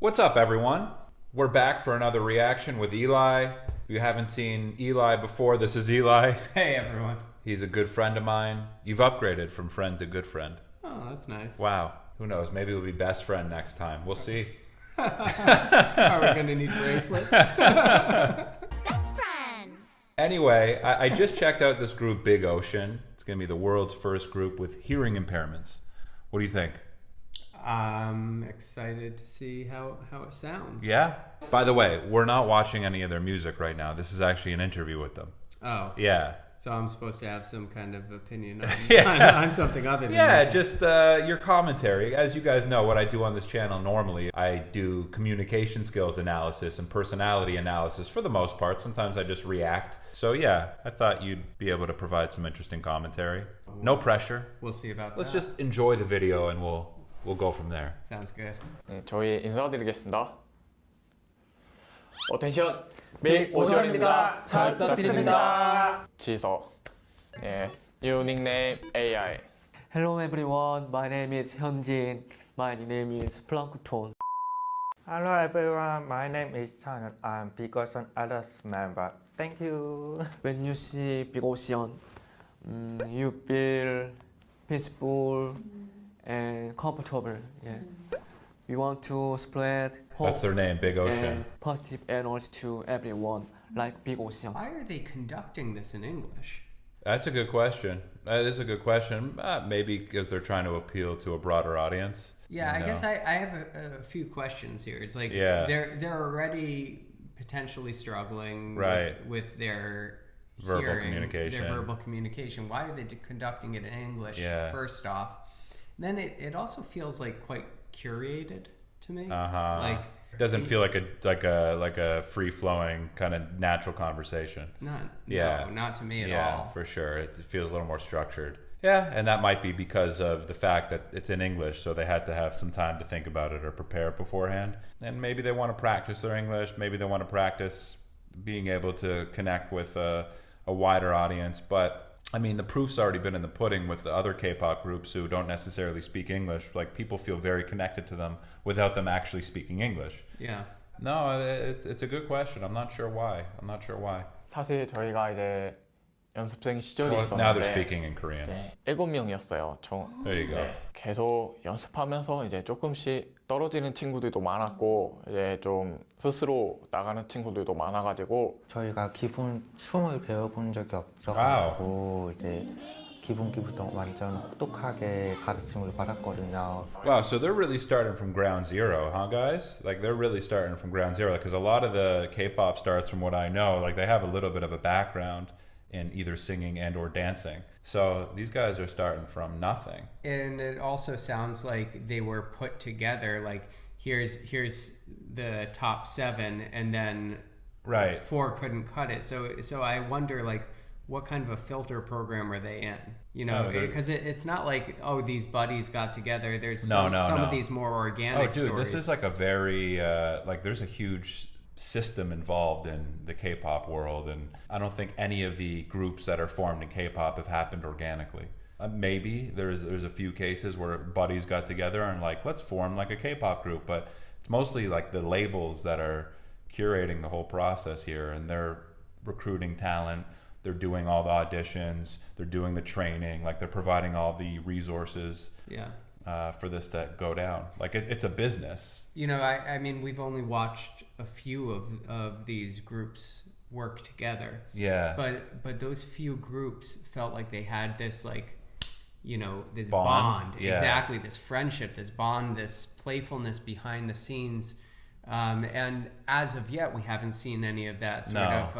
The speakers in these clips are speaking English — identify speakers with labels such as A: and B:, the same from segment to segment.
A: What's up, everyone? We're back for another reaction with Eli. If you haven't seen Eli before, this is Eli.
B: Hey, everyone.
A: He's a good friend of mine. You've upgraded from friend to good friend.
B: Oh, that's nice.
A: Wow. Who knows? Maybe we'll be best friend next time. We'll see.
B: Are we going to need bracelets?
C: Best friends.
A: Anyway, I just checked out this group, Big Ocean. It's going to be the world's first group with hearing impairments. What do you think?
B: I'm excited to see how it sounds.
A: Yeah? By the way, we're not watching any of their music right now. This is actually an interview with them.
B: Oh.
A: Yeah.
B: So I'm supposed to have some kind of opinion on,
A: Yeah.
B: on something other than
A: Yeah,
B: music.
A: just your commentary. As you guys know, what I do on this channel normally, I do communication skills analysis and personality analysis for the most part. Sometimes I just react. So yeah, I thought you'd be able to provide some interesting commentary. No pressure.
B: We'll see about
A: Let's
B: that.
A: just enjoy the video and we'll go from there.
B: Sounds good.
D: 네, 저희 인사드리겠습니다. 어텐션
E: 빅 오션입니다. 잘 부탁드립니다.
D: 지서. 예, you nickname AI.
E: Hello everyone, my name is Hyunjin. My name is Plankton.
F: Hello everyone, my name is Chan. I'm Big Ocean Others member. Thank you.
E: When you see big ocean, you feel peaceful and comfortable. Yes, we want to spread hope
A: That's their name, Big Ocean.
E: and positive energy to everyone, like big ocean.
B: Why are they conducting this in English?
A: That's a good question. That is a good question. Maybe because they're trying to appeal to a broader audience.
B: Yeah,
A: You
B: I guess
A: know?
B: I have a few questions here. It's like
A: Yeah.
B: they're already potentially struggling
A: Right.
B: with their
A: Verbal
B: hearing,
A: communication.
B: their verbal communication. Why are they conducting it in English?
A: Yeah.
B: First off, then it also feels like quite curated to me.
A: Uh-huh.
B: Like
A: Doesn't feel like a free flowing kind of natural conversation.
B: not to me at all.
A: For sure. It feels a little more structured. Yeah, and that might be because of the fact that it's in English, so they had to have some time to think about it or prepare beforehand. And maybe they want to practice their English. Maybe they want to practice being able to connect with a wider audience. But I mean, the proof's already been in the pudding with the other K-pop groups who don't necessarily speak English. Like, people feel very connected to them without them actually speaking English.
B: Yeah.
A: No, it's a good question. I'm not sure why.
D: 사실 저희가 이제 연습생 시절이
A: Well, now they're
D: 있었는데
A: speaking in Korean.
D: 네, 7명이었어요. 총.
A: There you go.
D: 네, 계속 연습하면서 이제 조금씩 떨어지는 친구들도 많았고 이제 좀 스스로 나가는 친구들도 많아가지고
F: 저희가 기본 춤을 배워본 적이 없어가지고 이제 기본기부터 완전 혹독하게 가르침을 받았거든요.
A: Wow, so they're really starting from ground zero, huh, guys? Like, they're really starting from ground zero, because a lot of the K-pop stars, from what I know, like, they have a little bit of a background in either singing and or dancing. So these guys are starting from nothing.
B: And it also sounds like they were put together. Like here's the top 7, and then
A: Right.
B: 4 couldn't cut it. So I wonder, like, what kind of a filter program are they in? You know,
A: Oh,
B: because it's not like, oh, these buddies got together. There's
A: No,
B: some
A: no.
B: of these more
A: Oh,
B: organic
A: dude,
B: stories.
A: this is like a very, like, there's a huge system involved in the K-pop world, and I don't think any of the groups that are formed in K-pop have happened organically. Maybe there's a few cases where buddies got together and like, let's form like a K-pop group, but it's mostly like the labels that are curating the whole process here, and they're recruiting talent, they're doing all the auditions, they're doing the training, like they're providing all the resources.
B: Yeah.
A: For this to go down. Like, it's a business.
B: You know, I mean, we've only watched a few of these groups work together.
A: Yeah.
B: But those few groups felt like they had this, like, you know, this
A: Bond?
B: bond.
A: Yeah.
B: Exactly, this friendship, this bond, this playfulness behind the scenes. And as of yet, we haven't seen any of that sort of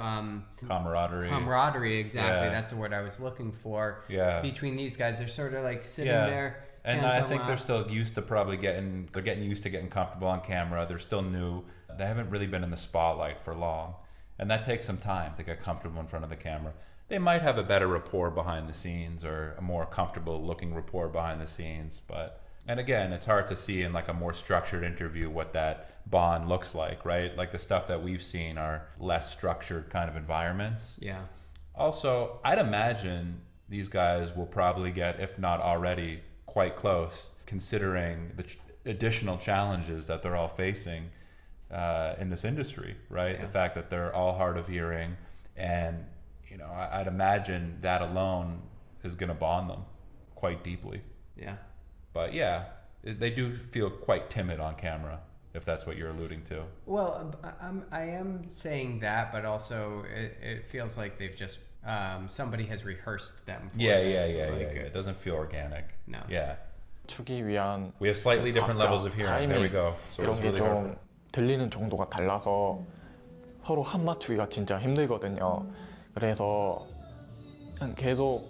A: camaraderie.
B: camaraderie. Exactly,
A: Yeah.
B: that's the word I was looking for.
A: Yeah.
B: Between these guys, they're sort of like sitting
A: Yeah.
B: there.
A: And
B: hands
A: I
B: on
A: think
B: lap.
A: they're still used to they're getting used to getting comfortable on camera. They're still new. They haven't really been in the spotlight for long. And that takes some time to get comfortable in front of the camera. They might have a better rapport behind the scenes, or a more comfortable looking rapport behind the scenes. And again, it's hard to see in like a more structured interview what that bond looks like, right? Like, the stuff that we've seen are less structured kind of environments.
B: Yeah.
A: Also, I'd imagine these guys will probably get, if not already, quite close, considering additional challenges that they're all facing in this industry, right?
B: Yeah.
A: The fact that they're all hard of hearing, and I'd imagine that alone is going to bond them quite deeply.
B: Yeah.
A: But yeah, they do feel quite timid on camera, if that's what you're alluding to.
B: Well, I am saying that, but also it feels like they've just somebody has rehearsed them. For this.
A: Yeah. It doesn't feel organic.
B: No.
A: Yeah.
D: 추기 위한
A: We have slightly different
D: 각자
A: levels of hearing. There we go. So
D: 이런
A: it's
D: 게
A: really hard.
D: 좀 들리는 정도가 달라서 서로 한 맞추기가 진짜 힘들거든요. 그래서 그냥 계속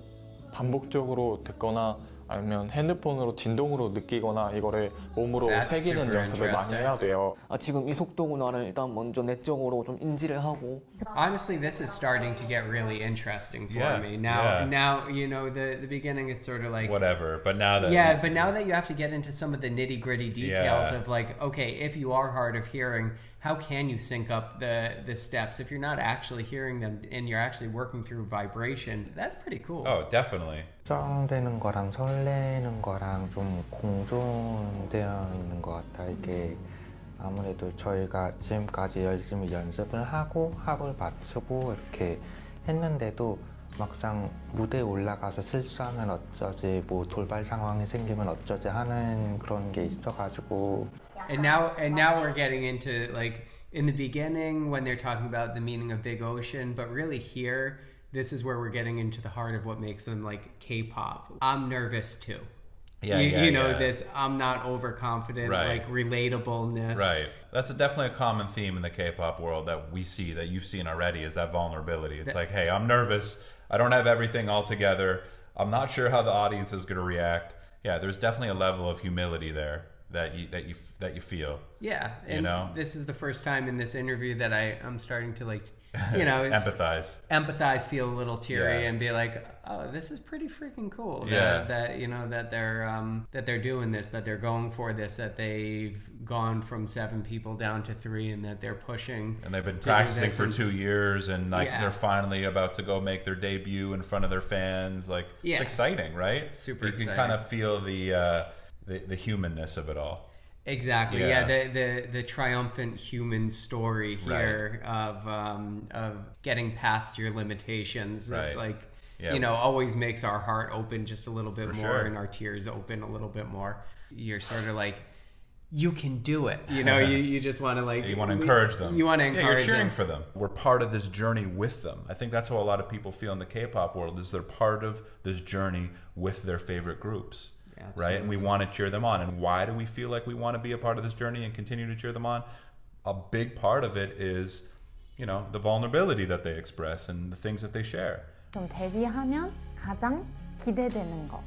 D: 반복적으로 듣거나 아니면 핸드폰으로 진동으로 느끼거나 이거를 몸으로
B: That's
D: 새기는
B: super
D: 연습을 많이
B: interesting.
D: 해야 돼요.
E: 지금 이 속도구나를 일단 먼저 내적으로 좀 인지를 하고.
B: Honestly, this is starting to get really interesting for
A: Yeah,
B: me.
A: yeah.
B: Now, the beginning it's sort of like
A: Whatever. But now that
B: yeah, but now that you have to get into some of the nitty gritty details
A: Yeah.
B: of like, okay, if you are hard of hearing, how can you sync up the steps if you're not actually hearing them and you're actually working through vibration? That's pretty cool.
A: Oh, definitely.
F: 걱정되는 거랑 설레는 거랑 좀 공존되어 있는 것 같아. 이게 아무래도 저희가 지금까지 열심히 연습을 하고 합을 맞추고 이렇게 했는데도 막상 무대에 올라가서 실수하면 어쩌지, 뭐 돌발 상황이 생기면 어쩌지 하는 그런 게 있어가지고.
B: And now we're getting into like in the beginning when they're talking about the meaning of big ocean, but really here this is where we're getting into the heart of what makes them like K-pop. I'm nervous too.
A: Yeah,
B: you know
A: yeah.
B: this. I'm not overconfident.
A: Right.
B: Like relatableness.
A: Right. That's definitely a common theme in the K-pop world that we see, that you've seen already, is that vulnerability. It's like, hey, I'm nervous. I don't have everything all together. I'm not sure how the audience is going to react. Yeah, there's definitely a level of humility there that you feel.
B: Yeah, and this is the first time in this interview that I'm starting to like, empathize, feel a little teary, and be like, oh, this is pretty freaking cool.
A: Yeah.
B: That they're doing this, that they're going for this, that they've gone from 7 people down to 3, and that they're pushing.
A: And they've been
B: to do
A: practicing
B: this
A: for
B: and-
A: 2 years, and like
B: Yeah.
A: they're finally about to go make their debut in front of their fans. Like
B: Yeah.
A: it's exciting, right?
B: Super
A: You can
B: exciting.
A: kind of feel the humanness of it all.
B: Exactly.
A: Yeah.
B: Yeah. The triumphant human story here of getting past your limitations. It's
A: Right.
B: like
A: Yeah.
B: always makes our heart open just a little bit
A: For
B: more,
A: sure.
B: and our tears open a little bit more. You're sort of like, you can do it. You just want to like.
A: You want to encourage them.
B: You want to
A: Yeah,
B: encourage
A: you're cheering
B: them.
A: for them. We're part of this journey with them. I think that's how a lot of people feel in the K-pop world, is they're part of this journey with their favorite groups.
B: Yeah,
A: right? And we want to cheer them on. And why do we feel like we want to be a part of this journey and continue to cheer them on? A big part of it is, the vulnerability that they express and the things that they share.
G: 좀 데뷔하면 가장 기대되는 거.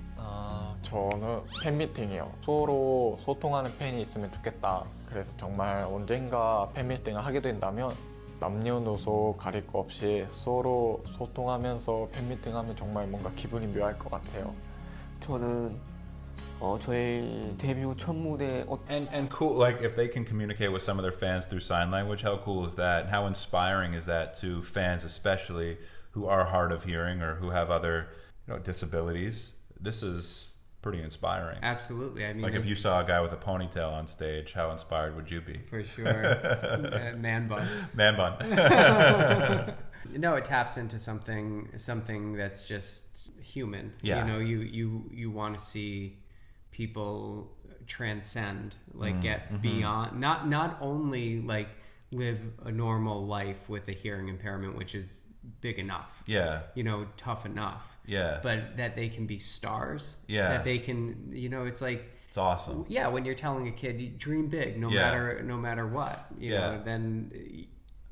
D: 저는 팬미팅이요. 서로 소통하는 팬이 있으면 좋겠다. 그래서 정말 언젠가 팬미팅을 하게 된다면 남녀노소 가릴 거 없이 서로 소통하면서 팬미팅하면 정말 뭔가 기분이 묘할 것 같아요.
E: 저는 저희 데뷔 첫 무대
A: And cool, like if they can communicate with some of their fans through sign language, how cool is that? And how inspiring is that to fans, especially who are hard of hearing or who have other disabilities? This is pretty inspiring.
B: Absolutely. I mean,
A: Like if you saw a guy with a ponytail on stage, how inspired would you be?
B: for sure, man bun.
A: Man bun.
B: No, it taps into something that's just human.
A: Yeah.
B: You want to see people transcend, like get beyond, not only like live a normal life with a hearing impairment, which is big enough.
A: Yeah.
B: Tough enough.
A: Yeah.
B: But that they can be stars.
A: Yeah.
B: That they can, it's like,
A: It's awesome.
B: yeah, when you're telling a kid, you dream big, no matter what, then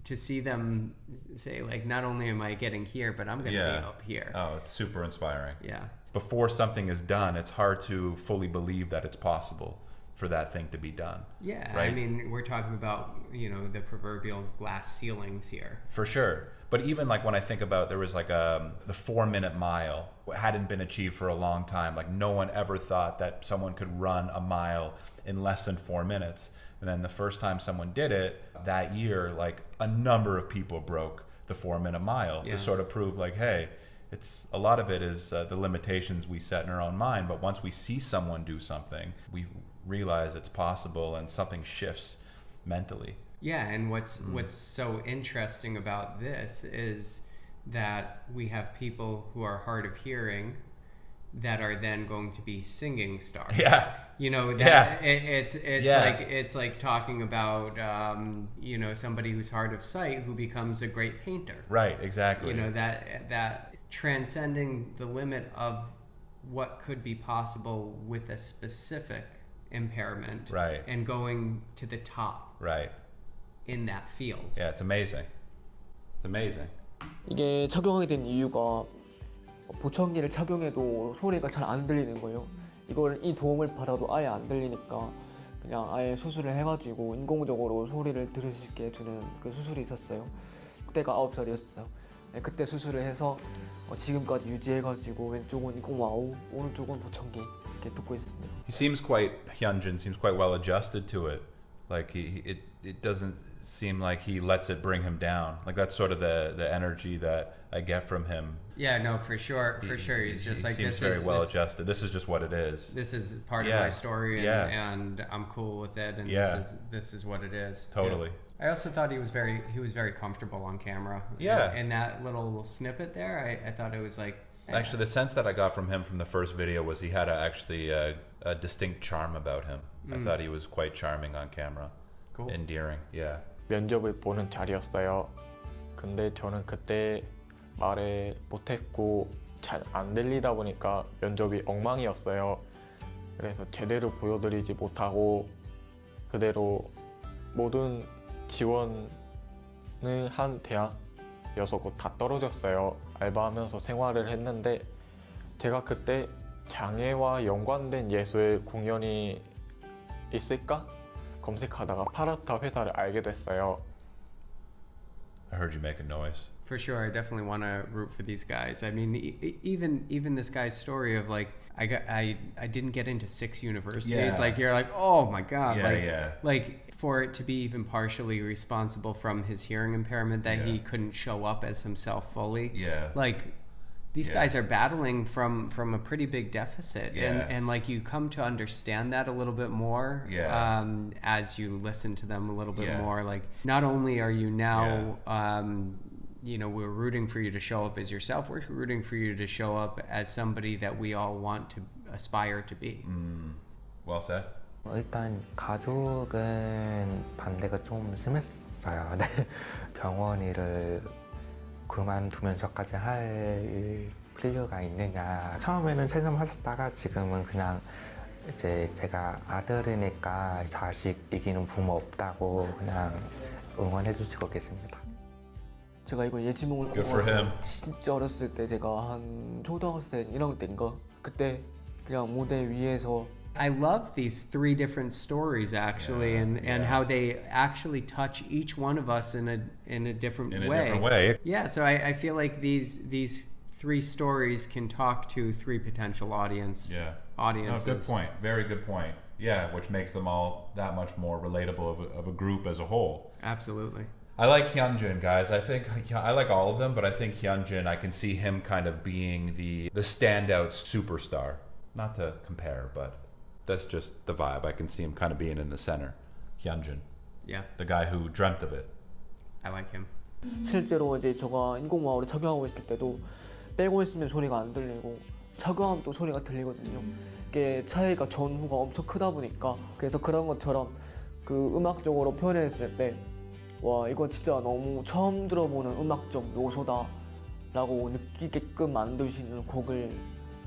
B: to see them say like, not only am I getting here, but I'm going to be up here.
A: Oh, it's super inspiring.
B: Yeah.
A: Before something is done, it's hard to fully believe that it's possible for that thing to be done.
B: Yeah.
A: Right?
B: I mean, we're talking about, the proverbial glass ceilings here.
A: For sure. But even like when I think about, there was like the 4-minute mile hadn't been achieved for a long time. Like no one ever thought that someone could run a mile in less than 4 minutes. And then the first time someone did it that year, like a number of people broke the 4-minute mile to sort of prove like, hey, it's a lot of it is the limitations we set in our own mind. But once we see someone do something, realize it's possible and something shifts mentally.
B: Yeah, and what's so interesting about this is that we have people who are hard of hearing that are then going to be singing stars.
A: Yeah.
B: You know, that
A: Yeah.
B: it's like talking about you know, somebody who's hard of sight who becomes a great painter.
A: Right, exactly.
B: You know, that transcending the limit of what could be possible with a specific impairment,
A: Right.
B: and going to the top
A: Right.
B: in that field.
A: Yeah, it's amazing. It's amazing.
E: 이게 착용하게 된 이유가 보청기를 착용해도 소리가 잘 안 들리는 거예요. 이 도움을 받아도 아예 안 들리니까 그냥 아예 수술을 해가지고 인공적으로 소리를 들을 수 있게 해주는 그 수술이 있었어요. 그때가 9살이었어요. 그때 수술을 해서 지금까지 유지해가지고 왼쪽은 인공와우, 오른쪽은 보청기 이렇게 듣고 있습니다.
A: Hyunjin seems quite well adjusted to it. Like it doesn't seem like he lets it bring him down. Like that's sort of the energy that I get from him.
B: Yeah, no, for sure. He's just like,
A: seems very well adjusted. This is just what it is.
B: This is part of my story, and I'm cool with it, and this is what it is.
A: Totally.
B: Yeah. I also thought he was very comfortable on camera.
A: Yeah.
B: In that little snippet there, I thought it was like.
A: Actually, the sense that I got from him from the first video was he had a distinct charm about him. I thought he was quite charming on camera.
B: Cool.
A: Endearing, yeah.
D: 면접을 보는 자리였어요. 근데 저는 그때 말을 못했고 잘 안 들리다 보니까 면접이 엉망이었어요. 그래서 제대로 보여드리지 못하고 그대로 모든 지원을 한 대학 6곳 다 떨어졌어요. 알바하면서 생활을 했는데 제가 그때 장애와 연관된 예술 공연이 있을까? 검색하다가 파라타 회사를 알게 됐어요.
A: I heard you make a noise.
B: For sure, I definitely want to root for these guys. I mean, even this guy's story of like, I didn't get into 6 universities.
A: Yeah.
B: Like you're like, oh my god,
A: Yeah,
B: like for it to be even partially responsible from his hearing impairment that he couldn't show up as himself fully.
A: Yeah.
B: Like these guys are battling from a pretty big deficit, and like you come to understand that a little bit more as you listen to them a little bit more. Like not only are you now you know, we're rooting for you to show up as yourself, we're rooting for you to show up as somebody that we all want to aspire to be.
A: Well said.
F: 일단 가족은 반대가 좀 심했어요. 네. 병원 일을 그만두면서까지 할 필요가 있느냐. 처음에는 체념하셨다가 지금은 그냥 이제 제가 아들이니까 자식 이기는 부모 없다고 그냥 응원해 주시고 계십니다.
E: 제가 이거 예지몽을
A: Good for him.
E: 진짜 어렸을 때 제가 한 초등학생 1학년 때인가 그때 그냥 무대 위에서
B: I love these 3 different stories actually, and how they actually touch each one of us in a different
A: In
B: way.
A: a different way.
B: Yeah, so I feel like these 3 stories can talk to 3 potential audiences.
A: No, good point. Very good point. Yeah, which makes them all that much more relatable of a group as a whole.
B: Absolutely.
A: I like Hyunjin, guys. I like all of them, but I think Hyunjin, I can see him kind of being the standout superstar. Not to compare, but that's just the vibe. I can see him kind of being in the center. Hyunjin.
B: Yeah,
A: The guy who dreamt of it.
B: I like him.
E: 실제로 이제 제가 인공와우를 착용하고 있을 때도 빼고 있으면 소리가 안 들리고 착용하면 또 소리가 들리거든요. 이게 차이가 전후가 엄청 크다 보니까 그래서 그런 것처럼 그 음악적으로 표현했을 때 와 이건 진짜 너무 처음 들어보는 음악적 요소다 라고 느끼게끔 만들 수 있는 곡을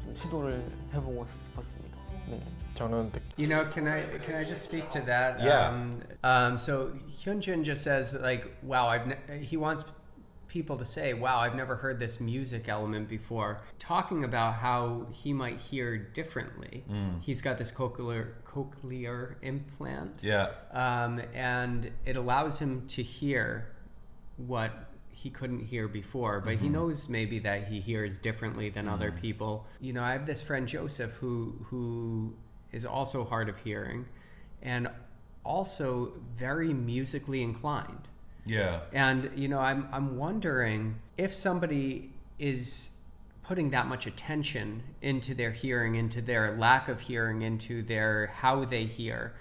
E: 좀 시도를 해보고 싶었습니다. 네.
D: 저는
B: You know, can I just speak to that?
A: Yeah.
B: So Hyunjin just says like, wow, he wants people to say, wow, I've never heard this music element before. Talking about how he might hear differently. He's got this cochlear implant.
A: Yeah.
B: And it allows him to hear what he couldn't hear before, but he knows maybe that he hears differently than other people. You know, I have this friend Joseph who is also hard of hearing and also very musically inclined.
A: Yeah.
B: And you know, I'm wondering if somebody is putting that much attention into their hearing, into their lack of hearing, into their how they hear,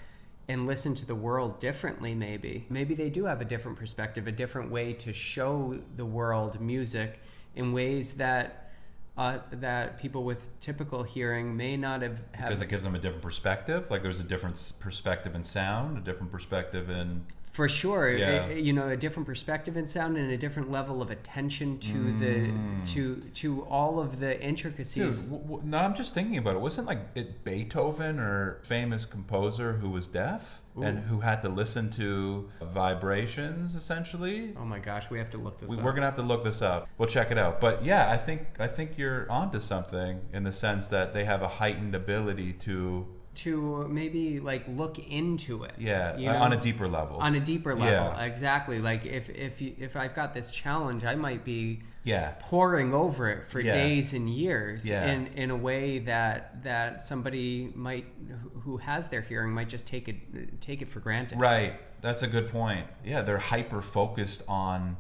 B: and listen to the world differently. Maybe they do have a different perspective, a different way to show the world music in ways that that people with typical hearing may not have.
A: Because it gives them a different perspective. Like there's a different perspective in sound, a different perspective in.
B: For sure,
A: Yeah.
B: a different perspective in sound and a different level of attention to to all of the intricacies.
A: Dude, no, I'm just thinking about it. Wasn't like it Beethoven or famous composer who was deaf and who had to listen to vibrations essentially?
B: Oh my gosh, we have to look this up.
A: We're gonna have to look this up. We'll check it out. But yeah, I think you're onto something in the sense that they have a heightened ability to
B: maybe like look into it.
A: Yeah,
B: you know?
A: on a deeper level.
B: On a deeper level,
A: Yeah.
B: Exactly. Like if I've got this challenge, I might be
A: Yeah.
B: poring over it for
A: Yeah.
B: days and years,
A: Yeah.
B: in a way that somebody might who has their hearing might just take it for granted.
A: Right. That's a good point. Yeah, they're hyper focused on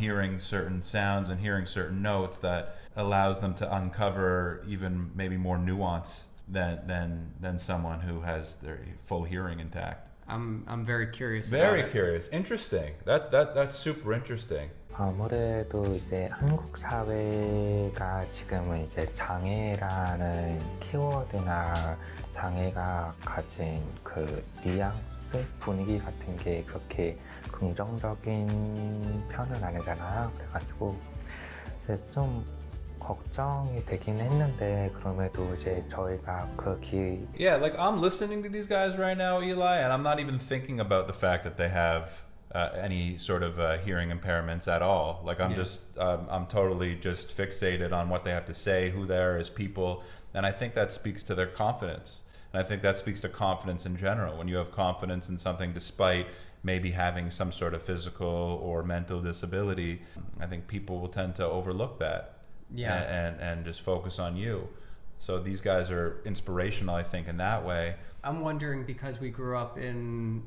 A: hearing certain sounds and hearing certain notes that allows them to uncover even maybe more nuance than someone who has their full hearing intact.
B: I'm very curious.
A: Very
B: about it.
A: curious. Interesting. That's super interesting.
F: 아무래도 이제 한국 사회가 지금은 이제 장애라는 키워드나 장애가 가진 그 뉘앙스, 분위기 같은 게 그렇게 긍정적인 편은 아니잖아요. 그래가지고 이제 좀 걱정이 되긴 했는데 그럼에도 이제 저희가
A: Yeah, like I'm listening to these guys right now, Eli, and I'm not even thinking about the fact that they have any sort of hearing impairments at all. Like I'm totally just fixated on what they have to say, who they are as people, and I think that speaks to their confidence. And I think that speaks to confidence in general. When you have confidence in something despite maybe having some sort of physical or mental disability, I think people will tend to overlook that.
B: Yeah.
A: And just focus on you. So these guys are inspirational, I think, in that way.
B: I'm wondering, because we grew up in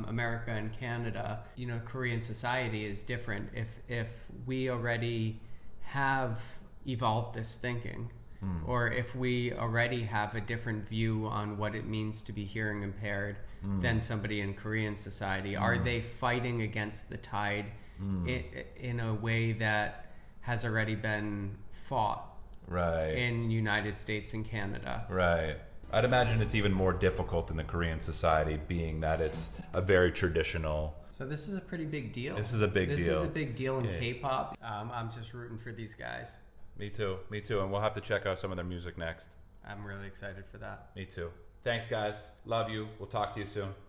B: America and Canada, Korean society is different. If we already have evolved this thinking, or if we already have a different view on what it means to be hearing impaired than somebody in Korean society, are they fighting against the tide in a way that has already been fought in United States and Canada?
A: Right. I'd imagine it's even more difficult in the Korean society, being that it's a very traditional.
B: So this is a pretty big deal.
A: This is a big deal.
B: This is a big deal in K-pop. I'm just rooting for these guys.
A: Me too. And we'll have to check out some of their music next.
B: I'm really excited for that.
A: Me too. Thanks, guys. Love you. We'll talk to you soon.